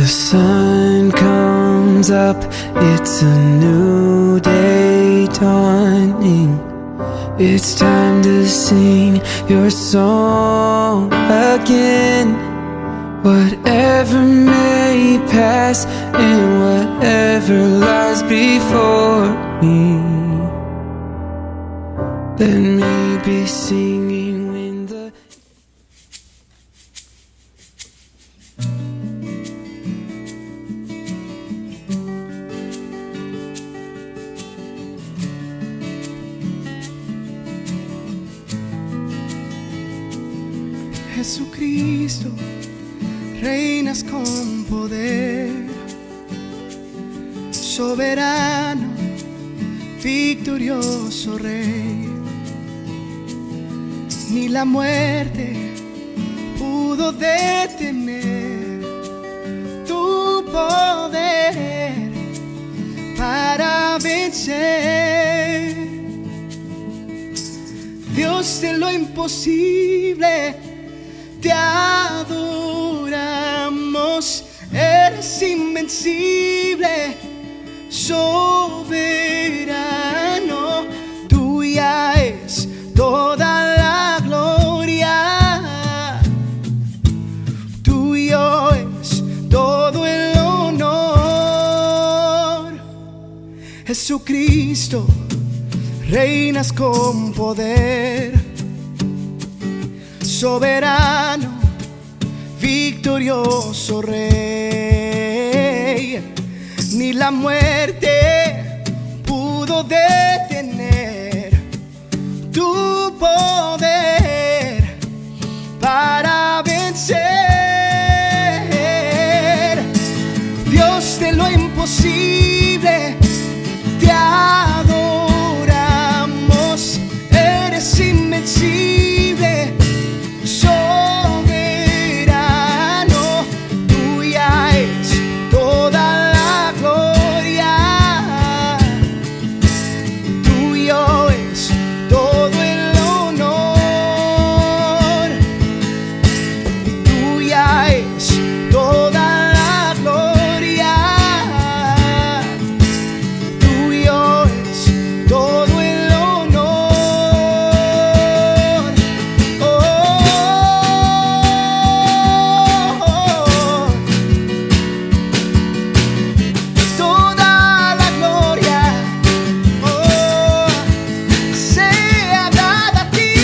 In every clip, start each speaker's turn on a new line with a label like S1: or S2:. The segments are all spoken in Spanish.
S1: The sun comes up, it's a new day dawning. It's time to sing your song again. Whatever may pass and whatever lies before me, let me be singing when the
S2: Jesucristo, reinas con poder, soberano, victorioso Rey. Ni la muerte pudo detener tu poder para vencer. Dios de lo imposible, te adoramos, eres invencible, soberano, tuya es toda la gloria, tuyo es todo el honor. Jesucristo, reinas con poder, soberano, victorioso Rey. Ni la muerte pudo detener tu poder para vencer. Dios de lo imposible, te adoramos, eres invencible, soberano, tuya es toda la gloria, tuyo es todo el honor, y tuya es toda la gloria, tuyo es todo el honor. Toda la gloria, sea dada a ti.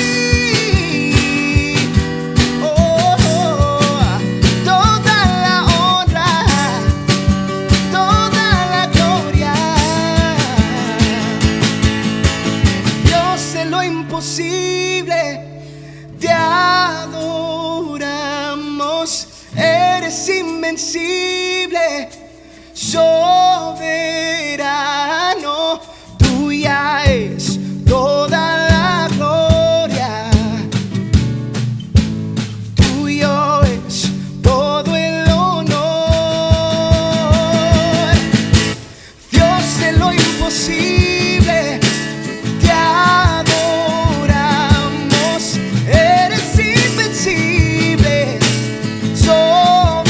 S2: Toda la honra, toda la gloria. Dios de lo imposible, te adoramos, eres invencible, soberano, tuya es toda la gloria, tuyo es todo el honor. Dios de lo imposible, te adoramos, eres invencible, soberano,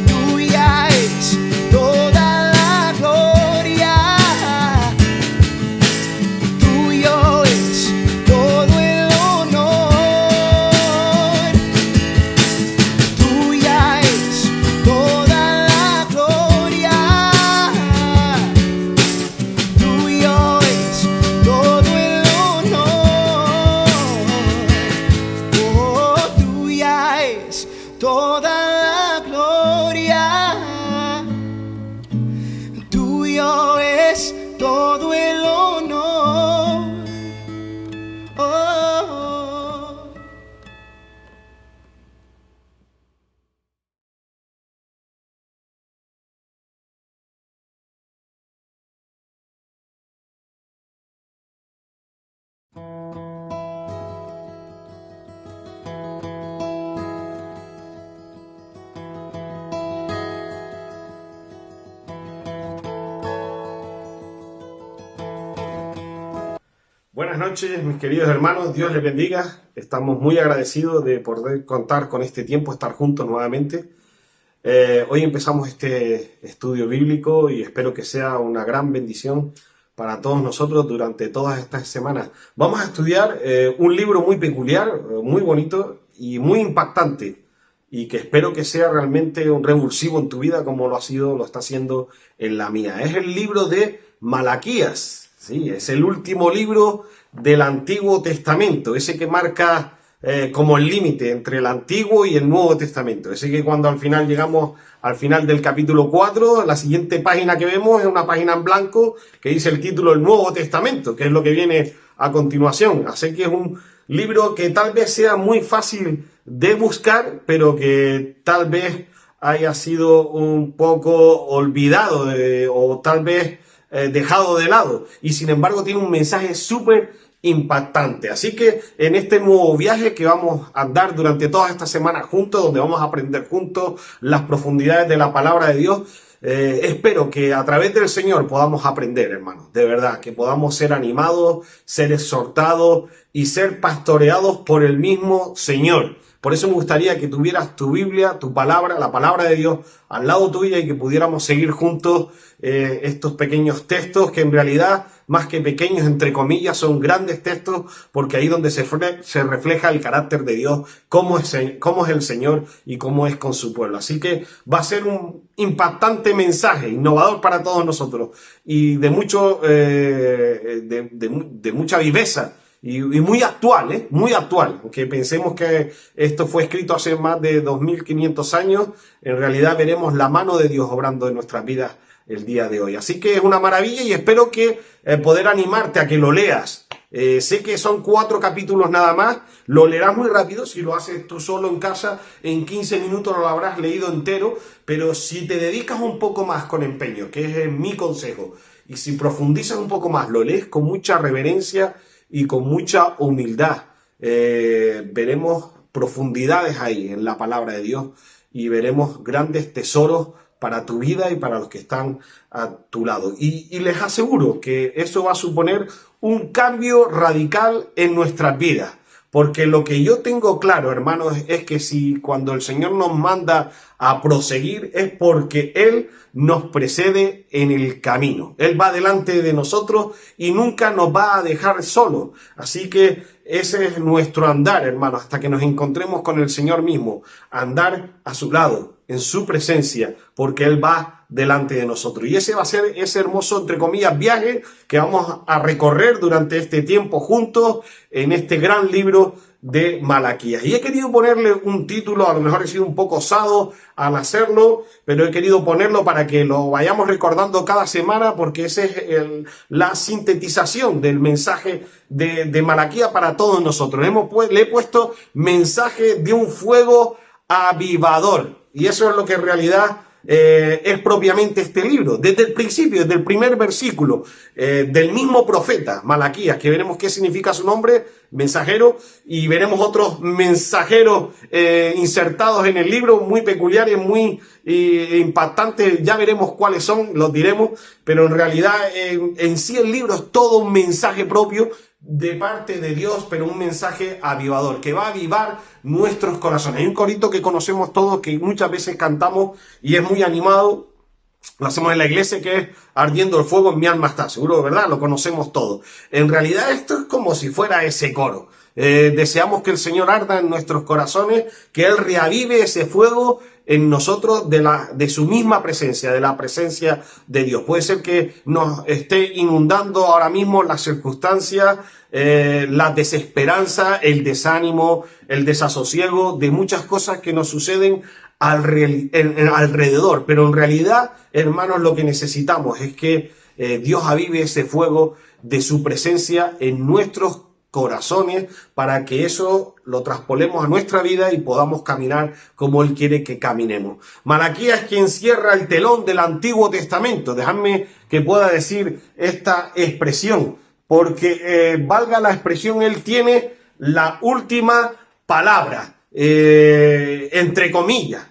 S2: tuya es toda la gloria, tuyo es todo el honor, tuya es toda la gloria, tuyo es todo el honor, tuya es toda la gloria, tuyo es todo el honor.
S3: Buenas noches, mis queridos hermanos, Dios les bendiga. Estamos muy agradecidos de poder contar con este tiempo, estar juntos nuevamente. Hoy empezamos este estudio bíblico y espero que sea una gran bendición para todos nosotros durante todas estas semanas. Vamos a estudiar un libro muy peculiar, muy bonito y muy impactante, y que espero que sea realmente un revulsivo en tu vida como lo está haciendo en la mía. Es el libro de Malaquías, ¿sí? Es el último libro del Antiguo Testamento, ese que marca como el límite entre el Antiguo y el Nuevo Testamento. Ese que cuando al final llegamos al final del capítulo 4, la siguiente página que vemos es una página en blanco que dice el título del Nuevo Testamento, que es lo que viene a continuación. Así que es un libro que tal vez sea muy fácil de buscar, pero que tal vez haya sido un poco olvidado o tal vez dejado de lado. Y sin embargo tiene un mensaje súper impactante. Así que en este nuevo viaje que vamos a andar durante todas estas semanas juntos, donde vamos a aprender juntos las profundidades de la palabra de Dios, espero que a través del Señor podamos aprender, hermanos, de verdad, que podamos ser animados, ser exhortados y ser pastoreados por el mismo Señor. Por eso me gustaría que tuvieras tu Biblia, tu palabra, la palabra de Dios al lado tuya y que pudiéramos seguir juntos estos pequeños textos que en realidad, más que pequeños, entre comillas, son grandes textos, porque ahí donde se refleja el carácter de Dios, cómo es el Señor y cómo es con su pueblo. Así que va a ser un impactante mensaje, innovador para todos nosotros y de mucha viveza. Y muy actual, muy actual, aunque pensemos que esto fue escrito hace más de 2500 años, en realidad veremos la mano de Dios obrando en nuestras vidas el día de hoy. Así que es una maravilla y espero que poder animarte a que lo leas. Sé que son 4 capítulos nada más, lo leerás muy rápido, si lo haces tú solo en casa, en 15 minutos lo habrás leído entero, pero si te dedicas un poco más con empeño, que es mi consejo, y si profundizas un poco más, lo lees con mucha reverencia y con mucha humildad, veremos profundidades ahí en la palabra de Dios y veremos grandes tesoros para tu vida y para los que están a tu lado. Y les aseguro que eso va a suponer un cambio radical en nuestras vidas. Porque lo que yo tengo claro, hermanos, es que si cuando el Señor nos manda a proseguir es porque Él nos precede en el camino. Él va delante de nosotros y nunca nos va a dejar solos. Así que ese es nuestro andar, hermanos, hasta que nos encontremos con el Señor mismo. Andar a su lado, en su presencia, porque Él va delante de nosotros. Y ese va a ser ese hermoso, entre comillas, viaje que vamos a recorrer durante este tiempo juntos en este gran libro de Malaquías. Y he querido ponerle un título, a lo mejor he sido un poco osado al hacerlo, pero he querido ponerlo para que lo vayamos recordando cada semana, porque esa es la sintetización del mensaje de Malaquías para todos nosotros. Le he puesto mensaje de un fuego avivador. Y eso es lo que en realidad es propiamente este libro. Desde el principio, desde el primer versículo del mismo profeta, Malaquías, que veremos qué significa su nombre, mensajero, y veremos otros mensajeros insertados en el libro, muy peculiares, muy impactantes. Ya veremos cuáles son, los diremos, pero en realidad en sí el libro es todo un mensaje propio de parte de Dios, pero un mensaje avivador, que va a avivar nuestros corazones. Hay un corito que conocemos todos, que muchas veces cantamos y es muy animado, lo hacemos en la iglesia, que es ardiendo el fuego en mi alma está, seguro, ¿verdad? Lo conocemos todos. En realidad esto es como si fuera ese coro. Deseamos que el Señor arda en nuestros corazones, que Él reavive ese fuego en nosotros de su misma presencia, de la presencia de Dios. Puede ser que nos esté inundando ahora mismo las circunstancias, la desesperanza, el desánimo, el desasosiego de muchas cosas que nos suceden alrededor. Pero en realidad, hermanos, lo que necesitamos es que Dios avive ese fuego de su presencia en nuestros corazones para que eso lo traspolemos a nuestra vida y podamos caminar como Él quiere que caminemos. Malaquías es quien cierra el telón del Antiguo Testamento. Dejadme que pueda decir esta expresión, porque valga la expresión, Él tiene la última palabra, entre comillas,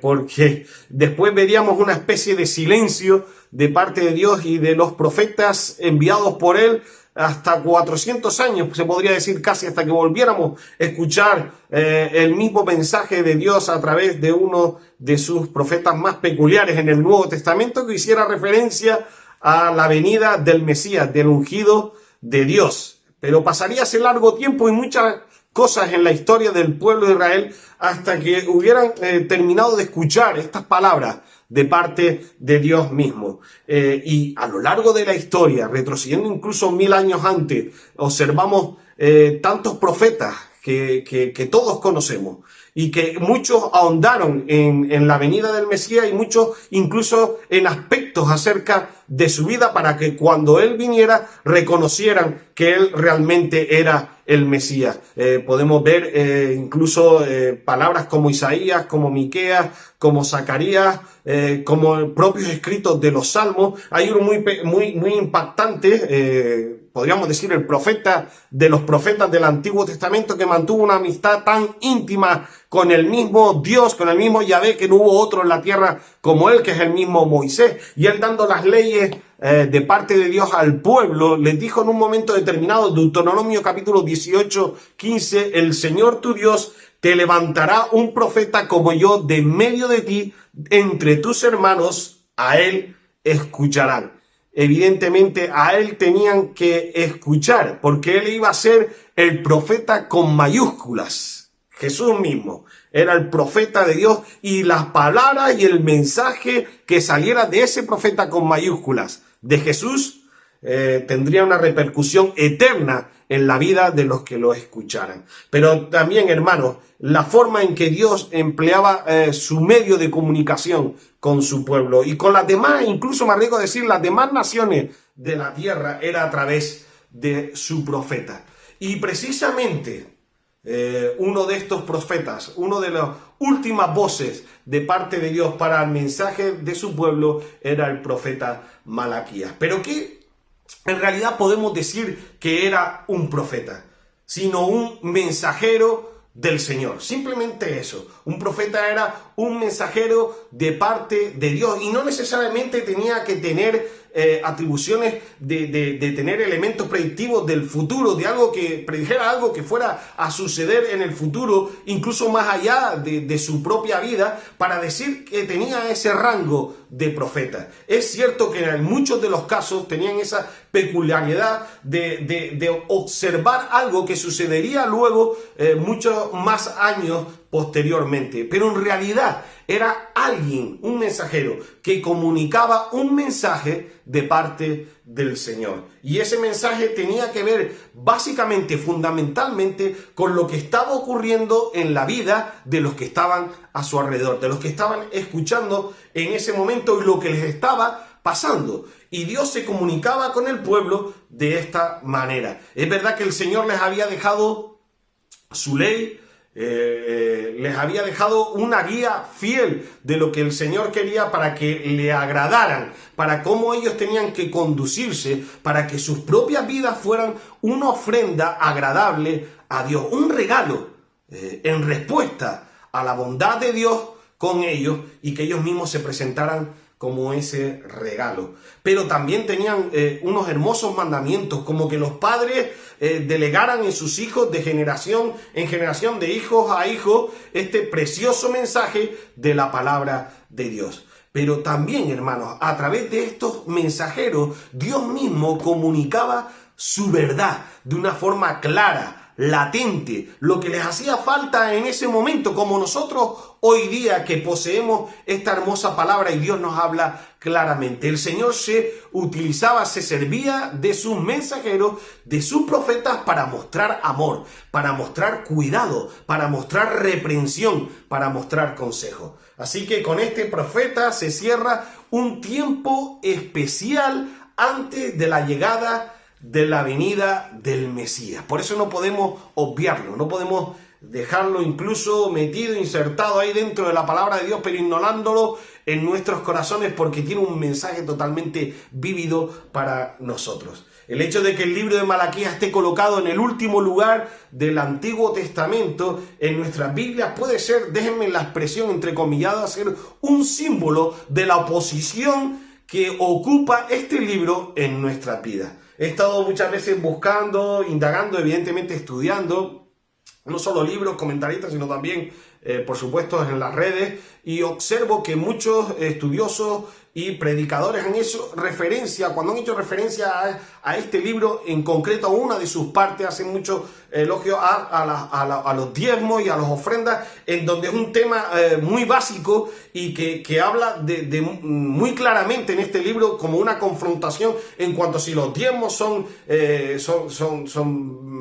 S3: porque después veríamos una especie de silencio de parte de Dios y de los profetas enviados por Él hasta 400 años, se podría decir casi hasta que volviéramos a escuchar el mismo mensaje de Dios a través de uno de sus profetas más peculiares en el Nuevo Testamento, que hiciera referencia a la venida del Mesías, del ungido de Dios. Pero pasaría ese largo tiempo y muchas cosas en la historia del pueblo de Israel hasta que hubieran terminado de escuchar estas palabras de parte de Dios mismo. Y a lo largo de la historia, retrocediendo incluso 1000 años antes, observamos tantos profetas que todos conocemos y que muchos ahondaron en la venida del Mesías y muchos incluso en aspectos acerca de su vida para que cuando Él viniera reconocieran que Él realmente era el Mesías. Podemos ver incluso palabras como Isaías, como Miqueas, como Zacarías, como propios escritos de los Salmos. Hay uno muy impactante, podríamos decir el profeta de los profetas del Antiguo Testamento, que mantuvo una amistad tan íntima con el mismo Dios, con el mismo Yahvé, que no hubo otro en la tierra como él, que es el mismo Moisés. Y él, dando las leyes de parte de Dios al pueblo, les dijo en un momento determinado, Deuteronomio capítulo 18, 15, el Señor tu Dios te levantará un profeta como yo de medio de ti, entre tus hermanos, a él escucharán. Evidentemente a él tenían que escuchar, porque él iba a ser el profeta con mayúsculas. Jesús mismo era el profeta de Dios y las palabras y el mensaje que saliera de ese profeta con mayúsculas de Jesús tendría una repercusión eterna en la vida de los que lo escucharan. Pero también, hermanos, la forma en que Dios empleaba su medio de comunicación con su pueblo y con las demás, incluso me arriesgo a decir, las demás naciones de la tierra, era a través de su profeta. Y precisamente uno de estos profetas, uno de las últimas voces de parte de Dios para el mensaje de su pueblo, era el profeta Malaquías. Pero ¿qué en realidad podemos decir que era un profeta? Sino un mensajero del Señor. Simplemente eso. Un profeta era un mensajero de parte de Dios y no necesariamente tenía que tener atribuciones de tener elementos predictivos del futuro, de algo que predijera algo que fuera a suceder en el futuro, incluso más allá de su propia vida, para decir que tenía ese rango de profeta. Es cierto que en muchos de los casos tenían esa peculiaridad de observar algo que sucedería luego muchos más años posteriormente, pero en realidad era alguien, un mensajero, que comunicaba un mensaje de parte del Señor. Y ese mensaje tenía que ver básicamente, fundamentalmente, con lo que estaba ocurriendo en la vida de los que estaban a su alrededor, de los que estaban escuchando en ese momento y lo que les estaba pasando. Y Dios se comunicaba con el pueblo de esta manera. Es verdad que el Señor les había dejado su ley, les había dejado una guía fiel de lo que el Señor quería para que le agradaran, para cómo ellos tenían que conducirse, para que sus propias vidas fueran una ofrenda agradable a Dios, un regalo en respuesta a la bondad de Dios con ellos y que ellos mismos se presentaran como ese regalo. Pero también tenían unos hermosos mandamientos, como que los padres delegaran en sus hijos de generación en generación, de hijos a hijos, este precioso mensaje de la palabra de Dios. Pero también, hermanos, a través de estos mensajeros, Dios mismo comunicaba su verdad de una forma clara, latente, lo que les hacía falta en ese momento, como nosotros hoy día que poseemos esta hermosa palabra y Dios nos habla claramente. El Señor se servía de sus mensajeros, de sus profetas para mostrar amor, para mostrar cuidado, para mostrar reprensión, para mostrar consejo. Así que con este profeta se cierra un tiempo especial antes de la llegada de la venida del Mesías. Por eso no podemos obviarlo, no podemos dejarlo incluso metido, insertado ahí dentro de la palabra de Dios, pero ignorándolo en nuestros corazones, porque tiene un mensaje totalmente vívido para nosotros. El hecho de que el libro de Malaquías esté colocado en el último lugar del Antiguo Testamento en nuestras Biblias puede ser, déjenme la expresión entrecomillada, ser un símbolo de la oposición que ocupa este libro en nuestras vidas. he estado muchas veces buscando, indagando, evidentemente estudiando, no solo libros, comentaristas, sino también, por supuesto, en las redes, y observo que muchos estudiosos y predicadores han hecho referencia, cuando han hecho referencia a este libro, en concreto a una de sus partes, hacen mucho elogio a los diezmos y a las ofrendas, en donde es un tema muy básico y que habla muy claramente en este libro como una confrontación en cuanto a si los diezmos son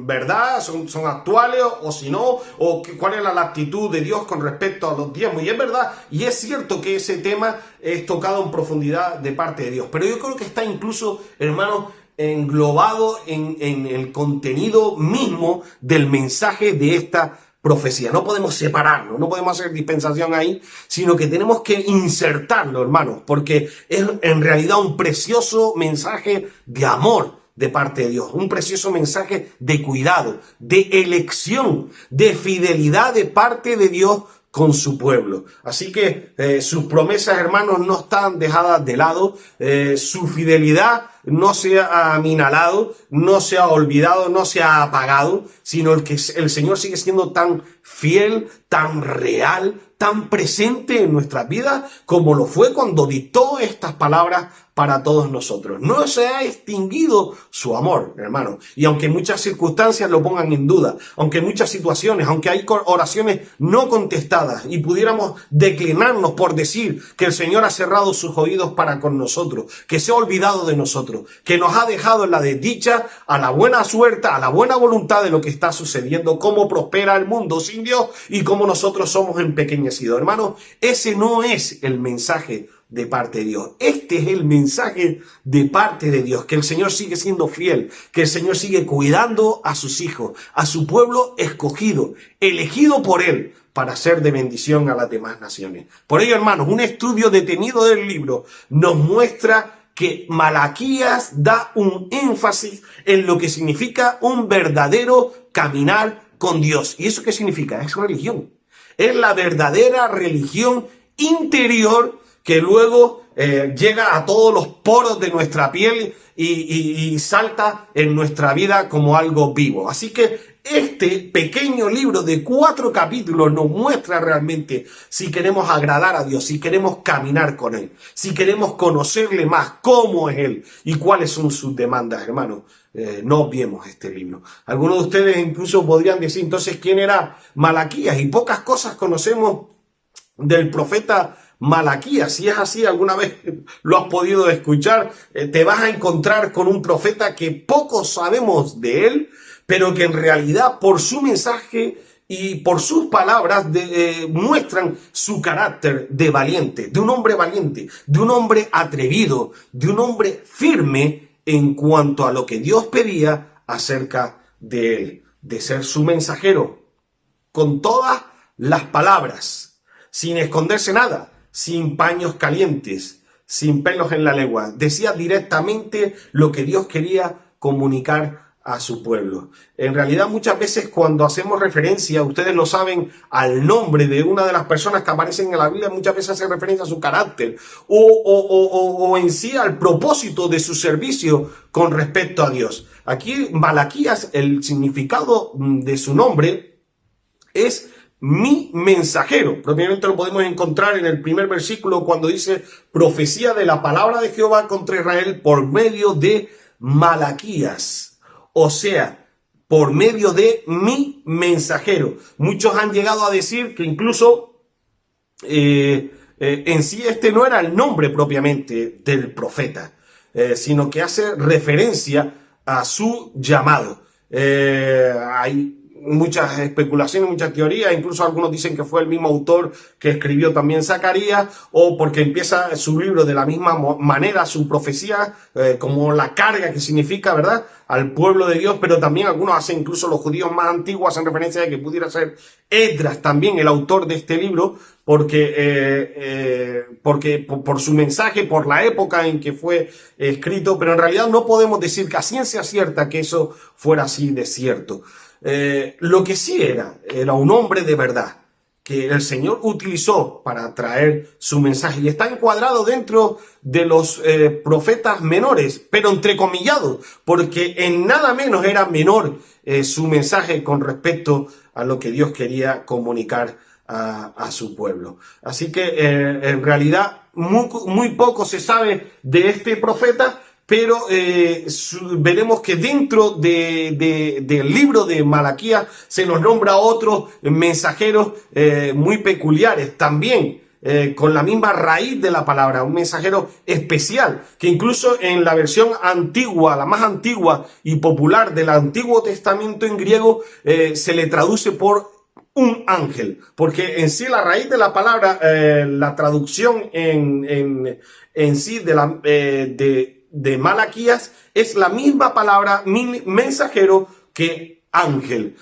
S3: verdad, son actuales o si no, o cuál es la actitud de Dios con respecto a los diezmos. Y es verdad, y es cierto que ese tema es tocado en profundidad de parte de Dios, pero yo creo que está incluso, hermanos, englobado en el contenido mismo del mensaje de esta profecía. No podemos separarlo, no podemos hacer dispensación ahí, sino que tenemos que insertarlo, hermanos, porque es en realidad un precioso mensaje de amor de parte de Dios, un precioso mensaje de cuidado, de elección, de fidelidad de parte de Dios con su pueblo. Así que sus promesas, hermanos, no están dejadas de lado, su fidelidad no se ha aminalado, no se ha olvidado, no se ha apagado, sino que el Señor sigue siendo tan fiel, tan real, tan presente en nuestras vidas como lo fue cuando dictó estas palabras para todos nosotros. No se ha extinguido su amor, hermano. Y aunque muchas circunstancias lo pongan en duda, aunque muchas situaciones, aunque hay oraciones no contestadas y pudiéramos declinarnos por decir que el Señor ha cerrado sus oídos para con nosotros, que se ha olvidado de nosotros, que nos ha dejado en la desdicha, a la buena suerte, a la buena voluntad de lo que está sucediendo, cómo prospera el mundo sin Dios y cómo nosotros somos empequeñecidos. Hermano, ese no es el mensaje de parte de Dios. Este es el mensaje de parte de Dios, que el Señor sigue siendo fiel, que el Señor sigue cuidando a sus hijos, a su pueblo escogido, elegido por Él para ser de bendición a las demás naciones. Por ello, hermanos, un estudio detenido del libro nos muestra que Malaquías da un énfasis en lo que significa un verdadero caminar con Dios. ¿Y eso qué significa? Es religión. Es la verdadera religión interior que luego llega a todos los poros de nuestra piel y salta en nuestra vida como algo vivo. Así que este pequeño libro de 4 capítulos nos muestra realmente si queremos agradar a Dios, si queremos caminar con Él, si queremos conocerle más, cómo es Él y cuáles son sus demandas, hermanos. No obviemos este libro. Algunos de ustedes incluso podrían decir, entonces, ¿quién era Malaquías? Y pocas cosas conocemos del profeta Malaquías. Si es así, alguna vez lo has podido escuchar, te vas a encontrar con un profeta que poco sabemos de él, pero que en realidad por su mensaje y por sus palabras muestran su carácter de valiente, de un hombre atrevido, de un hombre firme en cuanto a lo que Dios pedía acerca de él, de ser su mensajero, con todas las palabras, sin esconderse nada, sin paños calientes, sin pelos en la lengua. Decía directamente lo que Dios quería comunicar a su pueblo. En realidad, muchas veces cuando hacemos referencia, ustedes lo saben, al nombre de una de las personas que aparecen en la Biblia, muchas veces hace referencia a su carácter o en sí al propósito de su servicio con respecto a Dios. Aquí, Malaquías, el significado de su nombre es mi mensajero. Propiamente lo podemos encontrar en el primer versículo cuando dice profecía de la palabra de Jehová contra Israel por medio de Malaquías. O sea, por medio de mi mensajero. Muchos han llegado a decir que incluso en sí este no era el nombre propiamente del profeta, sino que hace referencia a su llamado. Hay muchas especulaciones, muchas teorías, incluso algunos dicen que fue el mismo autor que escribió también Zacarías, o porque empieza su libro de la misma manera, su profecía, como la carga que significa, ¿verdad?, al pueblo de Dios, pero también algunos hacen, incluso los judíos más antiguos hacen referencia de que pudiera ser Esdras también el autor de este libro, porque por su mensaje, por la época en que fue escrito, pero en realidad no podemos decir que a ciencia cierta que eso fuera así de cierto. Lo que sí era un hombre de verdad, que el Señor utilizó para traer su mensaje. Y está encuadrado dentro de los profetas menores, pero entrecomillado, porque en nada menos era menor su mensaje con respecto a lo que Dios quería comunicar a su pueblo. Así que en realidad muy poco se sabe de este profeta, pero veremos que dentro del libro de Malaquías se nos nombra otros mensajeros muy peculiares también, con la misma raíz de la palabra, un mensajero especial, que incluso en la versión antigua, la más antigua y popular del Antiguo Testamento en griego, se le traduce por un ángel, porque en sí la raíz de la palabra, la traducción en sí de Malaquías es la misma palabra mensajero que ángel.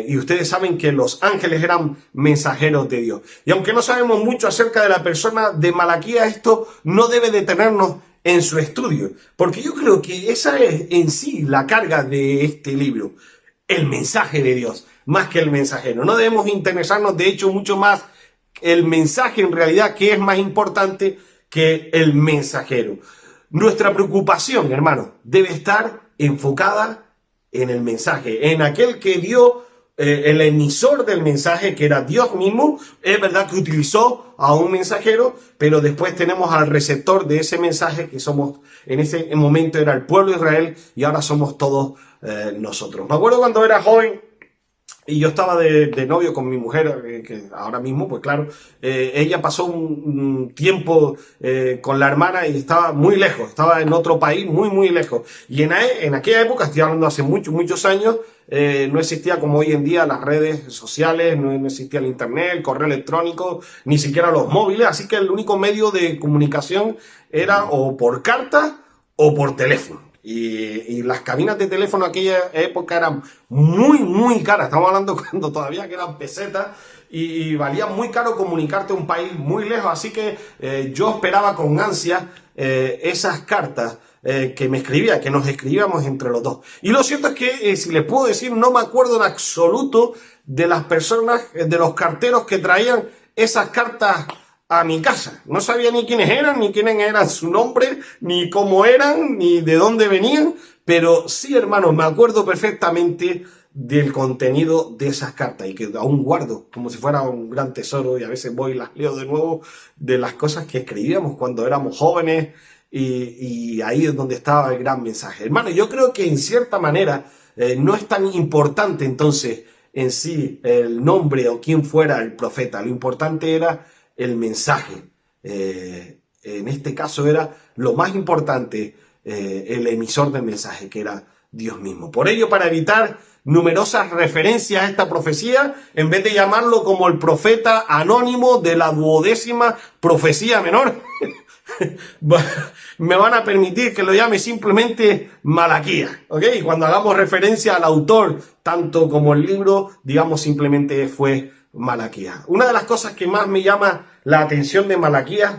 S3: Y ustedes saben que los ángeles eran mensajeros de Dios. Y aunque no sabemos mucho acerca de la persona de Malaquías, esto no debe detenernos en su estudio, porque yo creo que esa es en sí la carga de este libro, el mensaje de Dios, más que el mensajero. No debemos interesarnos, de hecho, mucho más el mensaje en realidad, que es más importante que el mensajero. Nuestra preocupación, hermano, debe estar enfocada en el mensaje, en aquel que dio el emisor del mensaje, que era Dios mismo. Es verdad que utilizó a un mensajero, pero después tenemos al receptor de ese mensaje, que somos, en ese momento era el pueblo de Israel, y ahora somos todos nosotros. Me acuerdo cuando era joven, y yo estaba de novio con mi mujer, que ahora mismo, pues claro, ella pasó un tiempo con la hermana y estaba muy lejos, estaba en otro país, muy lejos. Y en aquella época, estoy hablando hace muchos años, no existía como hoy en día las redes sociales, no existía el internet, el correo electrónico, ni siquiera los móviles, así que el único medio de comunicación era o por carta o por teléfono. Y las cabinas de teléfono en aquella época eran muy caras. Estamos hablando cuando todavía que eran pesetas, y valía muy caro comunicarte a un país muy lejos. Así que yo esperaba con ansia esas cartas que me escribía, que nos escribíamos entre los dos. Y lo cierto es que, si les puedo decir, no me acuerdo en absoluto de las personas, de los carteros que traían esas cartas a mi casa. No sabía ni quiénes eran su nombre, ni cómo eran, ni de dónde venían, pero sí, hermanos, me acuerdo perfectamente del contenido de esas cartas, y que aún guardo como si fuera un gran tesoro, y a veces voy y las leo de nuevo, de las cosas que escribíamos cuando éramos jóvenes, y ahí es donde estaba el gran mensaje. Hermano, yo creo que en cierta manera no es tan importante entonces en sí el nombre o quién fuera el profeta. Lo importante era el mensaje. En este caso era lo más importante, el emisor del mensaje, que era Dios mismo. Por ello, para evitar numerosas referencias a esta profecía, en vez de llamarlo como el profeta anónimo de la 12ª profecía menor, me van a permitir que lo llame simplemente Malaquías, ¿ok? Y cuando hagamos referencia al autor, tanto como el libro, digamos simplemente fue Malaquías. Una de las cosas que más me llama la atención de Malaquías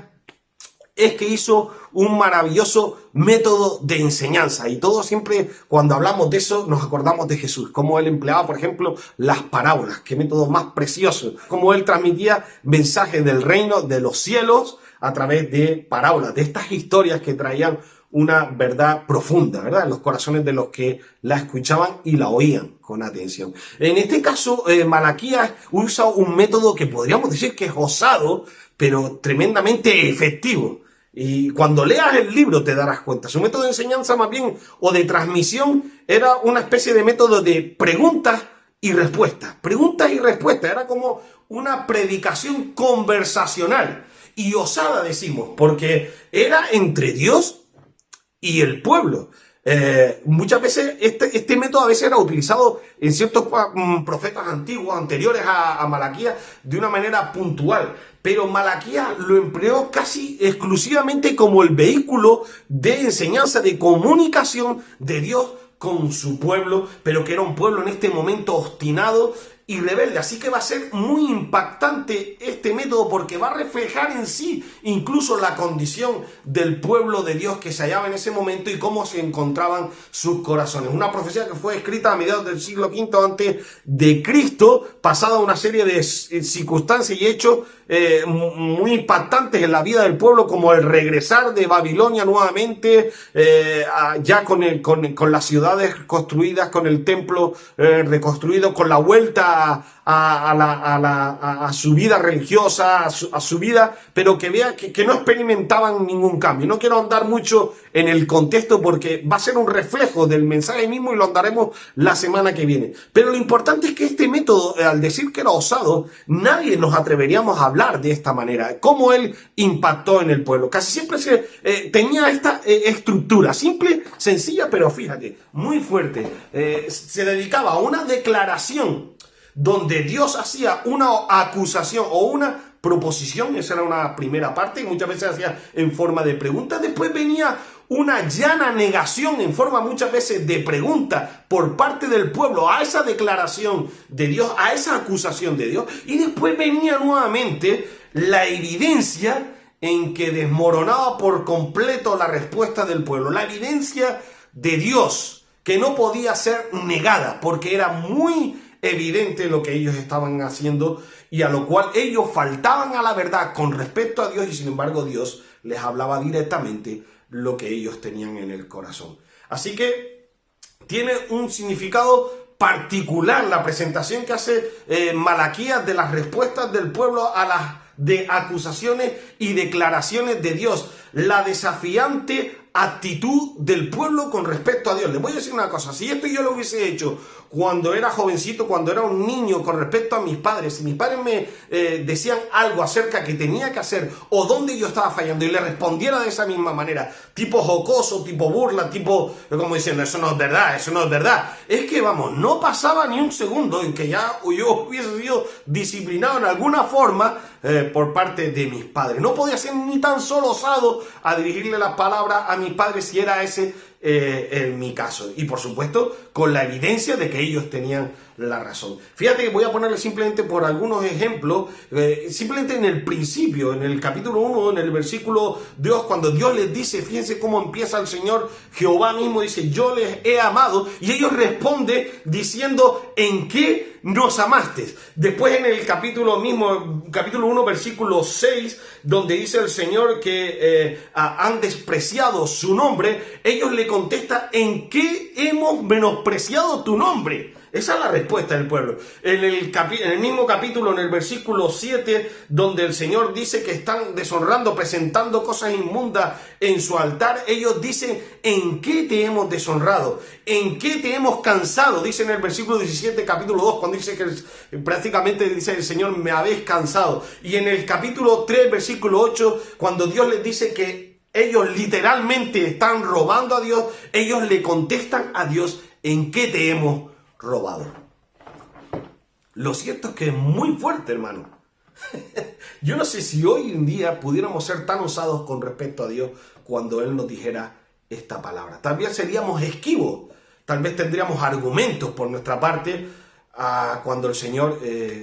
S3: es que hizo un maravilloso método de enseñanza, y todos siempre cuando hablamos de eso nos acordamos de Jesús, cómo él empleaba, por ejemplo, las parábolas. Qué método más precioso, cómo él transmitía mensajes del reino de los cielos a través de parábolas, de estas historias que traían una verdad profunda, ¿verdad?, en los corazones de los que la escuchaban y la oían con atención. En este caso, Malaquías usa un método que podríamos decir que es osado, pero tremendamente efectivo. Y cuando leas el libro te darás cuenta. Su método de enseñanza, más bien, o de transmisión, era una especie de método de preguntas y respuestas. Preguntas y respuestas. Era como una predicación conversacional. Y osada, decimos, porque era entre Dios y el pueblo. Muchas veces este método a veces era utilizado en ciertos profetas antiguos, anteriores a Malaquías, de una manera puntual. Pero Malaquías lo empleó casi exclusivamente como el vehículo de enseñanza, de comunicación de Dios con su pueblo, pero que era un pueblo en este momento obstinado y rebelde. Así que va a ser muy impactante este método porque va a reflejar en sí incluso la condición del pueblo de Dios que se hallaba en ese momento y cómo se encontraban sus corazones. Una profecía que fue escrita a mediados del siglo V antes de Cristo, pasada una serie de circunstancias y hechos muy impactantes en la vida del pueblo, como el regresar de Babilonia nuevamente, ya con las ciudades construidas, con el templo reconstruido, con la vuelta a su vida religiosa, a su vida, pero que vea que no experimentaban ningún cambio. No quiero ahondar mucho en el contexto porque va a ser un reflejo del mensaje mismo y lo ahondaremos la semana que viene. Pero lo importante es que este método, al decir que era osado, nadie nos atreveríamos a hablar de esta manera. Cómo él impactó en el pueblo. Casi siempre tenía esta estructura, simple, sencilla, pero fíjate, muy fuerte. Se dedicaba a una declaración donde Dios hacía una acusación o una proposición, esa era una primera parte, y muchas veces hacía en forma de pregunta. Después venía una llana negación en forma muchas veces de pregunta por parte del pueblo a esa declaración de Dios, a esa acusación de Dios. Y después venía nuevamente la evidencia en que desmoronaba por completo la respuesta del pueblo. La evidencia de Dios que no podía ser negada porque era muy evidente lo que ellos estaban haciendo y a lo cual ellos faltaban a la verdad con respecto a Dios y sin embargo Dios les hablaba directamente lo que ellos tenían en el corazón. Así que tiene un significado particular la presentación que hace Malaquías de las respuestas del pueblo a las de acusaciones y declaraciones de Dios, la desafiante actitud del pueblo con respecto a Dios. Les voy a decir una cosa, si esto yo lo hubiese hecho cuando era jovencito, cuando era un niño con respecto a mis padres, si mis padres me decían algo acerca que tenía que hacer o dónde yo estaba fallando y le respondiera de esa misma manera, tipo jocoso, tipo burla, tipo como diciendo, eso no es verdad, eso no es verdad, es que vamos, no pasaba ni un segundo en que ya yo hubiese sido disciplinado en alguna forma por parte de mis padres. No podía ser ni tan solo osado a dirigirle la palabra a mis padres si era ese en mi caso. Y por supuesto, con la evidencia de que ellos tenían la razón. Fíjate que voy a ponerle simplemente por algunos ejemplos, simplemente en el principio, en el capítulo 1, en el versículo 2, cuando Dios les dice, fíjense cómo empieza el Señor, Jehová mismo dice, yo les he amado, y ellos responden diciendo, ¿en qué nos amaste? Después en el capítulo mismo, capítulo 1, versículo 6, donde dice el Señor que han despreciado su nombre, ellos le contestan, ¿en qué hemos menospreciado tu nombre? Esa es la respuesta del pueblo. En el mismo capítulo, en el versículo 7, donde el Señor dice que están deshonrando, presentando cosas inmundas en su altar, ellos dicen, ¿en qué te hemos deshonrado? ¿En qué te hemos cansado? Dice en el versículo 17, capítulo 2, cuando dice que prácticamente dice el Señor, me habéis cansado. Y en el capítulo 3, versículo 8, cuando Dios les dice que ellos literalmente están robando a Dios, ellos le contestan a Dios, ¿en qué te hemos robado? Lo cierto es que es muy fuerte, hermano. Yo no sé si hoy en día pudiéramos ser tan osados con respecto a Dios cuando Él nos dijera esta palabra. Tal vez seríamos esquivos, tal vez tendríamos argumentos por nuestra parte cuando el Señor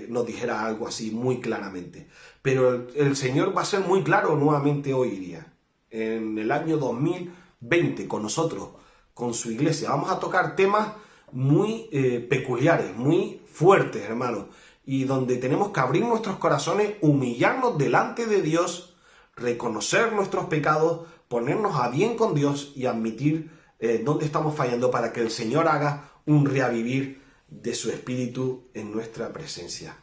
S3: nos dijera algo así muy claramente. Pero el Señor va a ser muy claro nuevamente hoy día, en el año 2020, con nosotros, con su iglesia. Vamos a tocar temas muy peculiares, muy fuertes, hermanos, y donde tenemos que abrir nuestros corazones, humillarnos delante de Dios, reconocer nuestros pecados, ponernos a bien con Dios y admitir dónde estamos fallando para que el Señor haga un reavivir de su espíritu en nuestra presencia.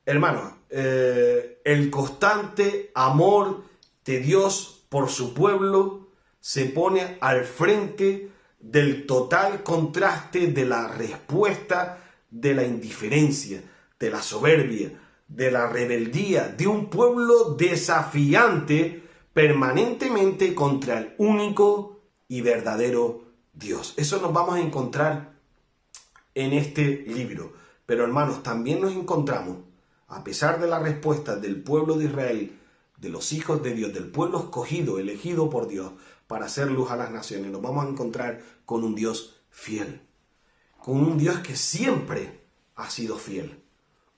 S3: Hermanos, el constante amor de Dios por su pueblo se pone al frente del total contraste de la respuesta de la indiferencia, de la soberbia, de la rebeldía, de un pueblo desafiante permanentemente contra el único y verdadero Dios. Eso nos vamos a encontrar en este libro. Pero hermanos, también nos encontramos, a pesar de la respuesta del pueblo de Israel, de los hijos de Dios, del pueblo escogido, elegido por Dios, para hacer luz a las naciones, nos vamos a encontrar con un Dios fiel. con un Dios que siempre ha sido fiel,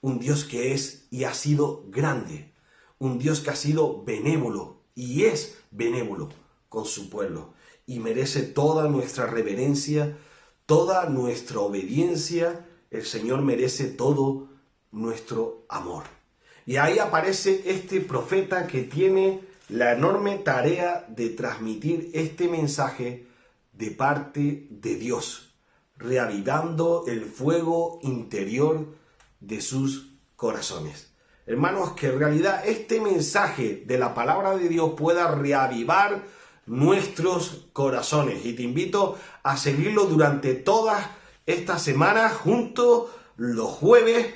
S3: un Dios que es y ha sido grande, un Dios que ha sido benévolo y es benévolo con su pueblo y merece toda nuestra reverencia, toda nuestra obediencia. El Señor merece todo nuestro amor. Y ahí aparece este profeta que tiene la enorme tarea de transmitir este mensaje de parte de Dios, reavivando el fuego interior de sus corazones. Hermanos, que en realidad este mensaje de la palabra de Dios pueda reavivar nuestros corazones. Y te invito a seguirlo durante todas estas semanas, juntos los jueves,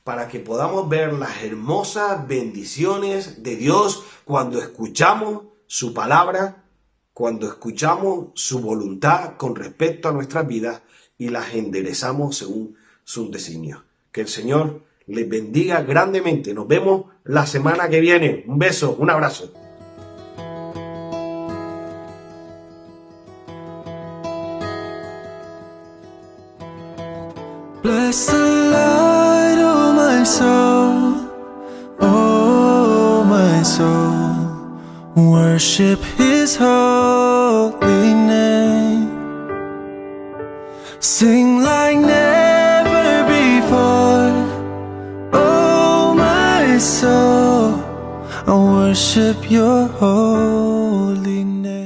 S3: para que podamos ver las hermosas bendiciones de Dios cuando escuchamos su palabra, cuando escuchamos su voluntad con respecto a nuestras vidas y las enderezamos según sus designios. Que el Señor les bendiga grandemente. Nos vemos la semana que viene. Un beso, un abrazo.
S1: Bless the Lord, oh my soul, oh my soul, worship His holy name. Sing like never before, oh my soul, I worship Your holy name.